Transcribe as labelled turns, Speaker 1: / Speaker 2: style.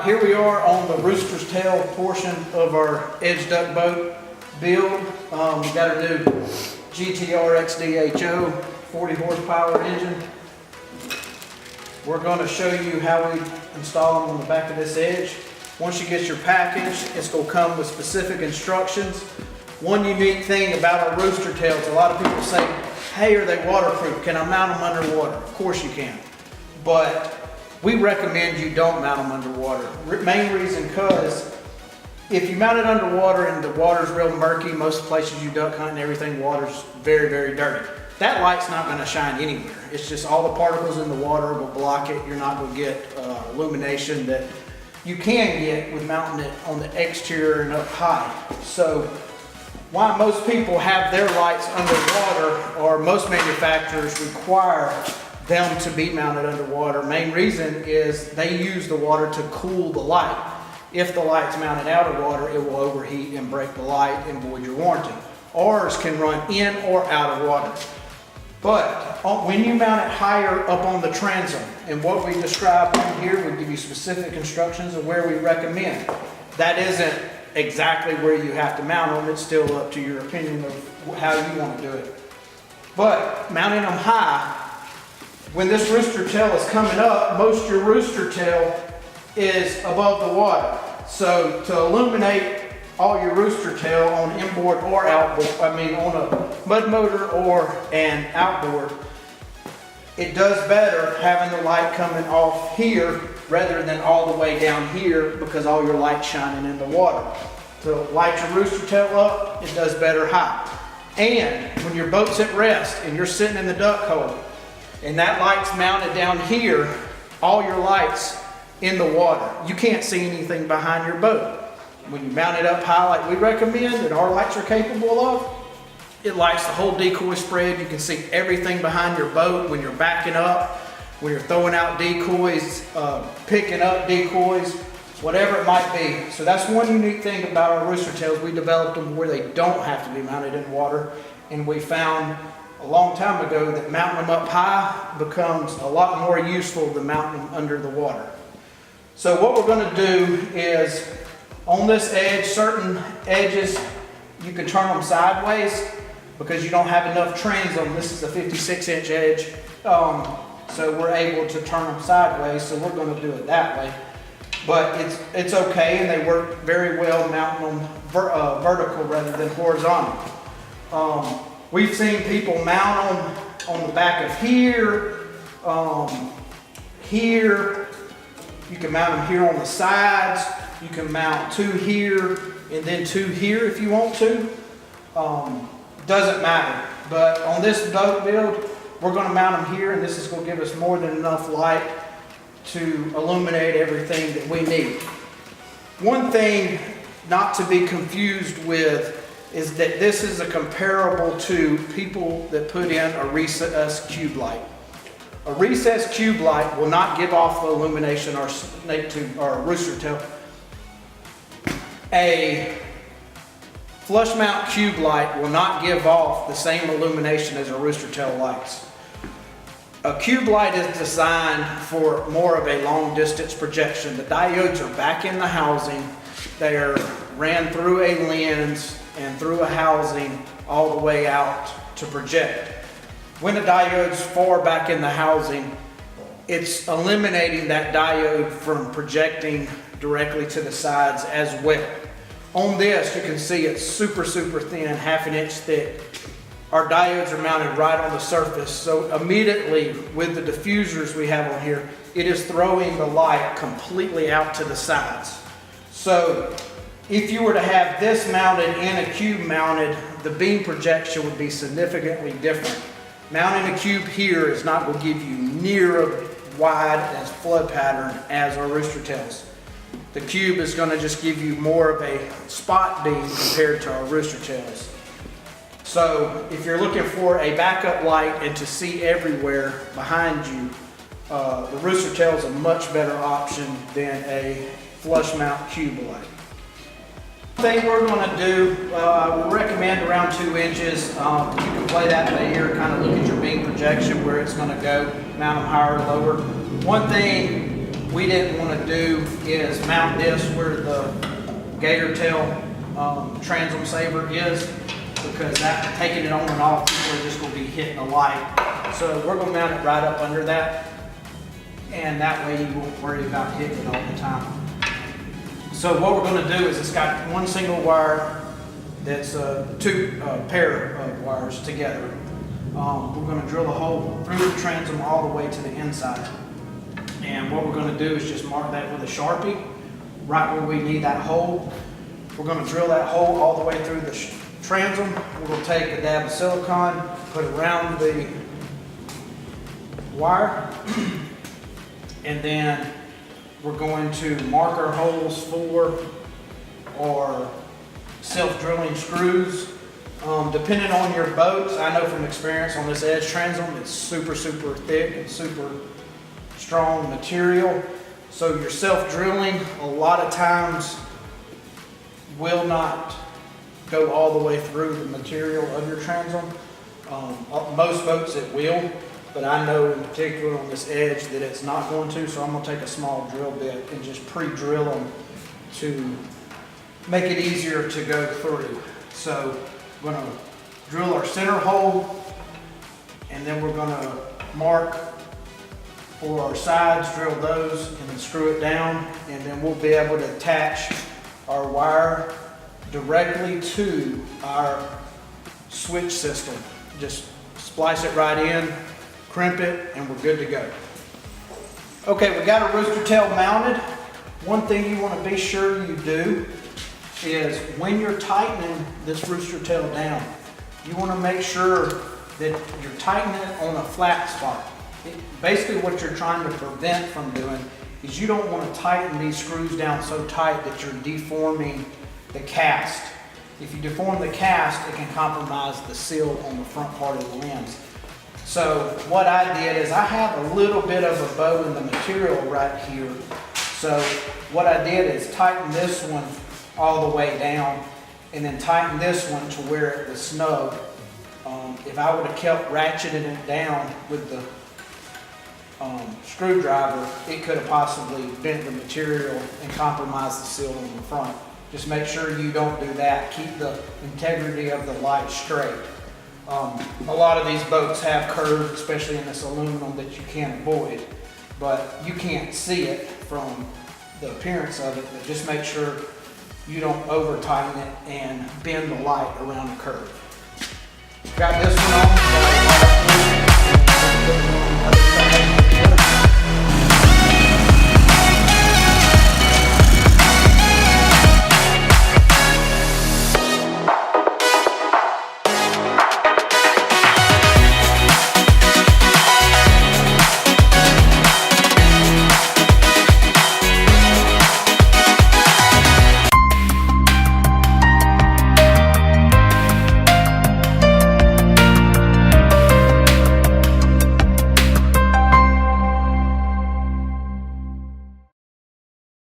Speaker 1: right, here we are on the Rooster's Tail portion of our edge duct boat build. We got our new GTR XDHO 40 horsepower engine. We're going to show you how we install them on the back of this edge. Once you get your package, it's going to come with specific instructions. One unique thing about our Rooster Tails, a lot of people say, hey, are they waterproof? Can I mount them underwater? Of course you can. But we recommend you don't mount them underwater. Main reason because if you mount it underwater and the water's real murky, most places you duck hunt and everything, water's very, very dirty. That light's not going to shine anywhere. It's just all the particles in the water will block it. You're not going to get illumination that you can get with mounting it on the exterior and up high. So why most people have their lights underwater, or most manufacturers require them to be mounted underwater. Main reason is they use the water to cool the light. If the light's mounted out of water, it will overheat and break the light and void your warranty. Ours can run in or out of water. But when you mount it higher up on the transom, and what we describe in here, we give you specific instructions of where we recommend. That isn't exactly where you have to mount them. It's still up to your opinion of how you want to do it. But mounting them high, when this rooster tail is coming up, most of your rooster tail is above the water. So to illuminate all your rooster tail on inboard or outboard, on a mud motor or an outboard, it does better having the light coming off here rather than all the way down here, because all your light's shining in the water. To light your rooster tail up, it does better high. And when your boat's at rest and you're sitting in the duck hole and that light's mounted down here, all your lights in the water, you can't see anything behind your boat. When you mount it up high like we recommend and our lights are capable of, it lights the whole decoy spread. You can see everything behind your boat when you're backing up, when you're throwing out decoys, picking up decoys, whatever it might be. So that's one unique thing about our rooster tails. We developed them where they don't have to be mounted in water, and we found a long time ago that mounting them up high becomes a lot more useful than mounting them under the water. So what we're going to do is, on this edge, certain edges you can turn them sideways because you don't have enough transom. This is a 56-inch edge, so we're able to turn them sideways, so we're going to do it that way. But it's okay, and they work very well mounting them vertical rather than horizontal. We've seen people mount them on the back of here, here. You can mount them here on the sides. You can mount two here and then two here if you want to. Doesn't matter. But on this boat build, we're going to mount them here, and this is going to give us more than enough light to illuminate everything that we need. One thing not to be confused with is that this is a comparable to people that put in a recessed cube light. A recessed cube light will not give off the illumination our snake tube or rooster tail. A flush mount cube light will not give off the same illumination as a rooster tail lights. A cube light is designed for more of a long distance projection. The diodes are back in the housing. They are ran through a lens and through a housing all the way out to project. When the diode's far back in the housing, it's eliminating that diode from projecting directly to the sides as well. On this, you can see it's super, super thin, ½ inch thick. Our diodes are mounted right on the surface, so immediately with the diffusers we have on here, it is throwing the light completely out to the sides. So if you were to have this mounted and a cube mounted, the beam projection would be significantly different. Mounting a cube here is not going to give you near as wide as flood pattern as our rooster tails. The cube is going to just give you more of a spot beam compared to our rooster tails. So if you're looking for a backup light and to see everywhere behind you, the rooster tail is a much better option than a flush mount cube light. Thing we're going to do, we recommend around 2 inches. You can play that by ear, kind of look at your beam projection where it's going to go, mount them higher or lower. One thing we didn't want to do is mount this where the Gatortail transom saver is, because that, taking it on and off, people are just going to be hitting the light. So we're going to mount it right up under that, and that way you won't worry about hitting it all the time. So what we're going to do is, it's got one single wire that's two pair of wires together. We're going to drill a hole through the transom all the way to the inside. And what we're going to do is just mark that with a Sharpie, right where we need that hole. We're going to drill that hole all the way through the transom. We're going to take a dab of silicone, put it around the wire, and then we're going to mark our holes for our self-drilling screws. Depending on your boats, I know from experience on this edge transom, it's super thick and super strong material. So your self-drilling, a lot of times, will not go all the way through the material of your transom. Most boats it will, but I know in particular on this edge that it's not going to, so I'm going to take a small drill bit and just pre-drill them to make it easier to go through. So we're going to drill our center hole, and then we're going to mark for our sides, drill those, and then screw it down, and then we'll be able to attach our wire directly to our switch system. Just splice it right in, crimp it, and we're good to go. Okay, we got a Rooster Tail mounted. One thing you want to be sure you do is when you're tightening this Rooster Tail down, you want to make sure that you're tightening it on a flat spot. Basically what you're trying to prevent from doing is you don't want to tighten these screws down so tight that you're deforming the cast. If you deform the cast, it can compromise the seal on the front part of the lens. So what I did is I have a little bit of a bow in the material right here. So what I did is tighten this one all the way down, and then tighten this one to where it was snug. If I would have kept ratcheting it down with the screwdriver, it could have possibly bent the material and compromised the seal on the front. Just make sure you don't do that. Keep the integrity of the light straight. A lot of these boats have curves, especially in this aluminum, that you can't avoid, but you can't see it from the appearance of it. But just make sure you don't over tighten it and bend the light around the curve. Got this one on.